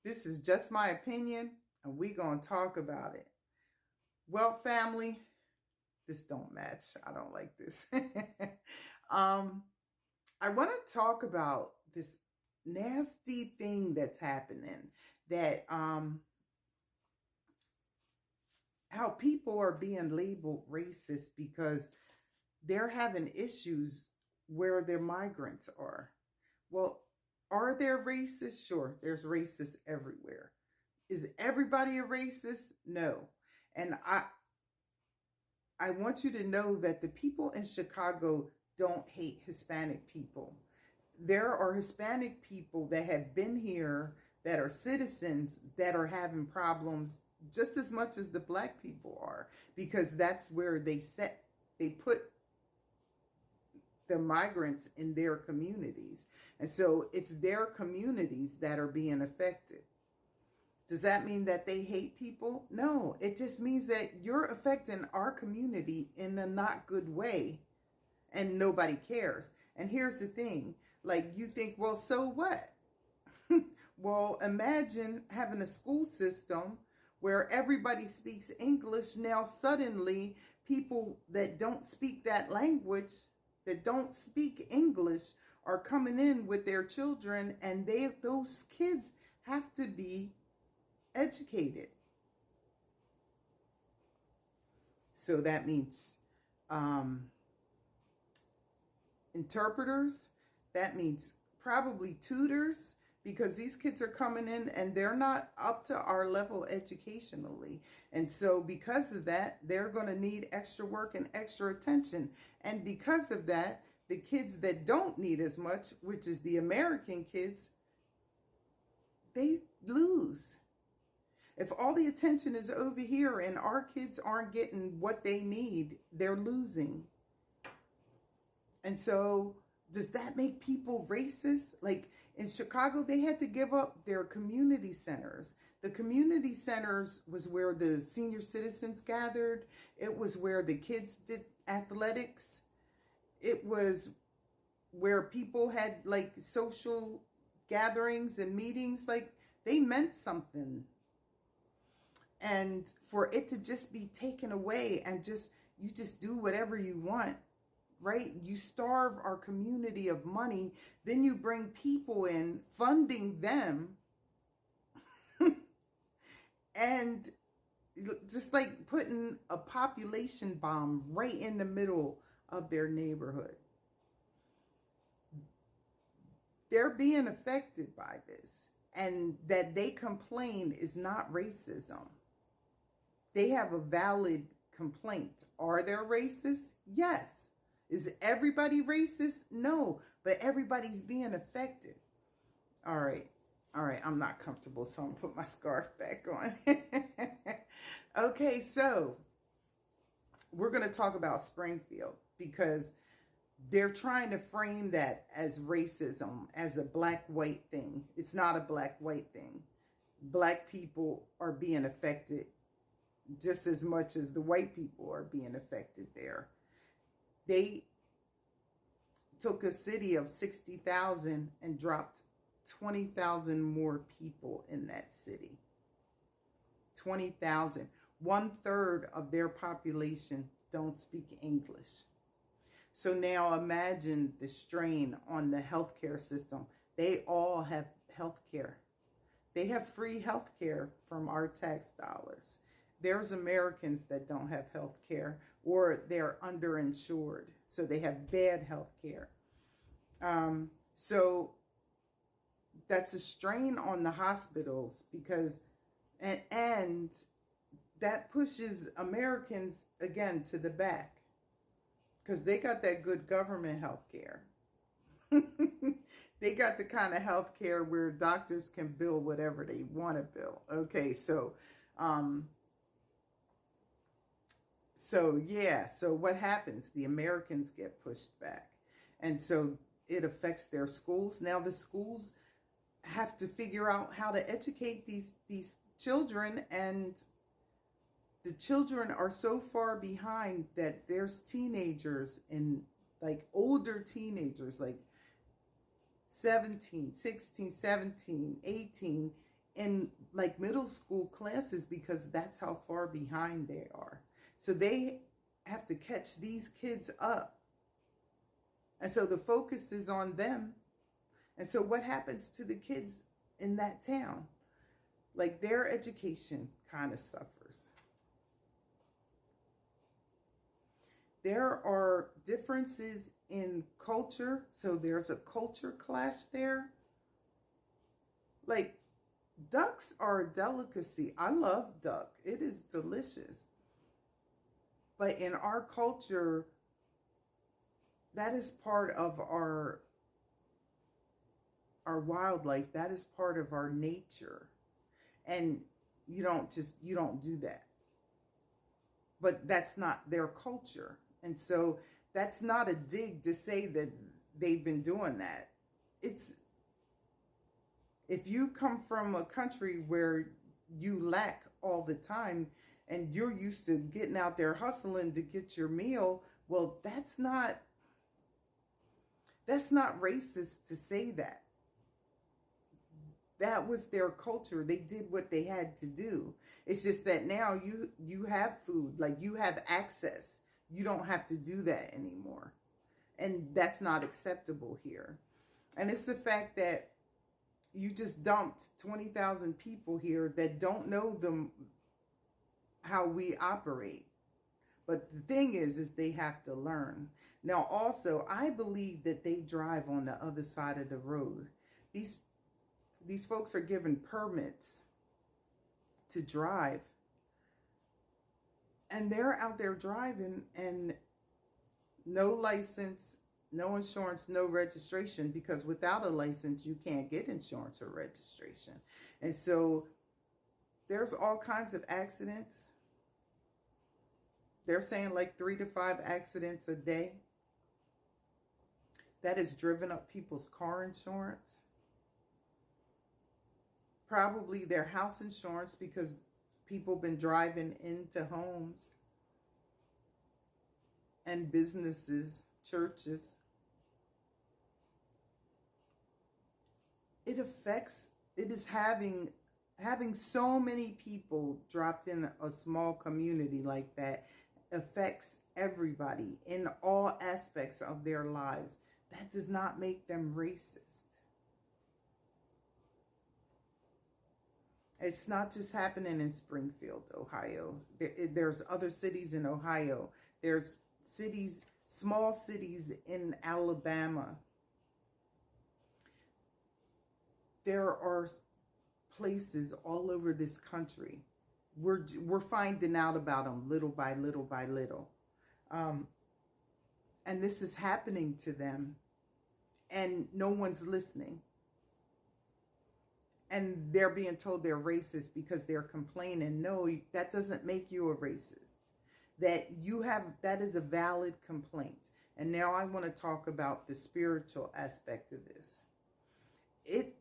This is just my opinion, and we gonna talk about it. Well, family, this don't match. I don't like this. um, I want to talk about this nasty thing that's happening. That how people are being labeled racist because they're having issues where their migrants are. Well, are there racists? Sure, there's racists everywhere. Is everybody a racist? No. And I want you to know that the people in Chicago don't hate Hispanic people. There are Hispanic people that have been here, that are citizens, that are having problems just as much as the black people are, because that's where they put the migrants in their communities. And so it's their communities that are being affected. Does that mean that they hate people? No, it just means that you're affecting our community in a not good way and nobody cares. And here's the thing, like you think, well, so what? Well, imagine having a school system where everybody speaks English. Now, suddenly, people that don't speak that language, that don't speak English, are coming in with their children, and those kids have to be educated. So that means interpreters, that means probably tutors, because these kids are coming in and they're not up to our level educationally. And so because of that, they're going to need extra work and extra attention. And because of that, the kids that don't need as much, which is the American kids, they lose. If all the attention is over here and our kids aren't getting what they need, they're losing. And so does that make people racist? Like in Chicago, they had to give up their community centers. The community centers was where the senior citizens gathered. It was where the kids did athletics. It was where people had like social gatherings and meetings. Like they meant something. And for it to just be taken away and you just do whatever you want, right? You starve our community of money, then you bring people in, funding them, and just like putting a population bomb right in the middle of their neighborhood. They're being affected by this, and that they complain is not racism. They have a valid complaint. Are there racists? Yes. Is everybody racist? No, but everybody's being affected. All right. I'm not comfortable, so I'm going to put my scarf back on. Okay, so we're going to talk about Springfield because they're trying to frame that as racism, as a black-white thing. It's not a black-white thing. Black people are being affected just as much as the white people are being affected there. They took a city of 60,000 and dropped 20,000 more people in that city. 20,000. 1/3 of their population don't speak English. So now imagine the strain on the healthcare system. They all have healthcare. They have free healthcare from our tax dollars. There's Americans that don't have health care, or they're underinsured, so they have bad health care. So that's a strain on the hospitals because, and that pushes Americans again to the back because they got that good government health care. They got the kind of health care where doctors can bill whatever they want to bill. Okay, so so what happens? The Americans get pushed back. And so it affects their schools. Now the schools have to figure out how to educate these children, and the children are so far behind that there's teenagers and like older teenagers, like 17, 16, 17, 18, in like middle school classes because that's how far behind they are. So they have to catch these kids up. And so the focus is on them. And so what happens to the kids in that town? Like their education kind of suffers. There are differences in culture. So there's a culture clash there. Like ducks are a delicacy. I love duck. It is delicious. But in our culture, that is part of our wildlife. That is part of our nature. And you don't do that. But that's not their culture. And so that's not a dig to say that they've been doing that. It's, if you come from a country where you lack all the time and you're used to getting out there hustling to get your meal, well, that's not racist to say that. That was their culture. They did what they had to do. It's just that now you have food, like you have access. You don't have to do that anymore. And that's not acceptable here. And it's the fact that you just dumped 20,000 people here that don't know how we operate. But the thing is they have to learn. Now, also, I believe that they drive on the other side of the road. These folks are given permits to drive. And they're out there driving and no license, no insurance, no registration, because without a license, you can't get insurance or registration. And so there's all kinds of accidents. They're saying like 3 to 5 accidents a day. That has driven up people's car insurance. Probably their house insurance, because people been driving into homes and businesses, churches. It is having so many people dropped in a small community like that affects everybody in all aspects of their lives. That does not make them racist. It's not just happening in Springfield, Ohio. There's other cities in Ohio. There's cities, small cities in Alabama. There are places all over this country. We're finding out about them little by little by little. And this is happening to them. And no one's listening. And they're being told they're racist because they're complaining. No, that doesn't make you a racist. That is a valid complaint. And now I want to talk about the spiritual aspect of this. It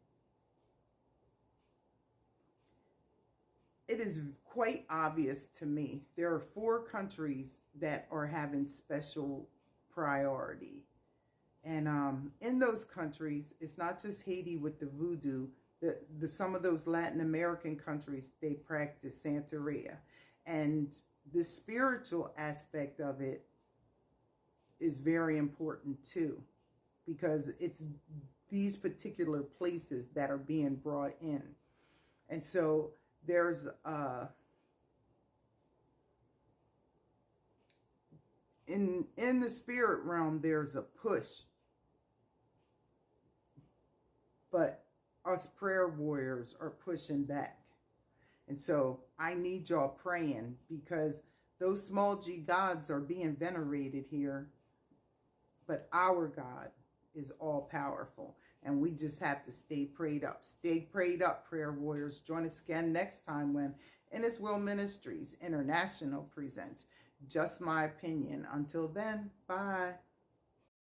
is quite obvious to me. There are 4 countries that are having special priority. And in those countries, it's not just Haiti with the voodoo. Some of those Latin American countries, they practice Santeria. And the spiritual aspect of it is very important too, because it's these particular places that are being brought in. And so there's in the spirit realm, there's a push. But us prayer warriors are pushing back. And so I need y'all praying, because those small g gods are being venerated here. But our God is all powerful. And we just have to stay prayed up. Stay prayed up, prayer warriors. Join us again next time when In His Will Ministries International presents Just My Opinion. Until then, bye.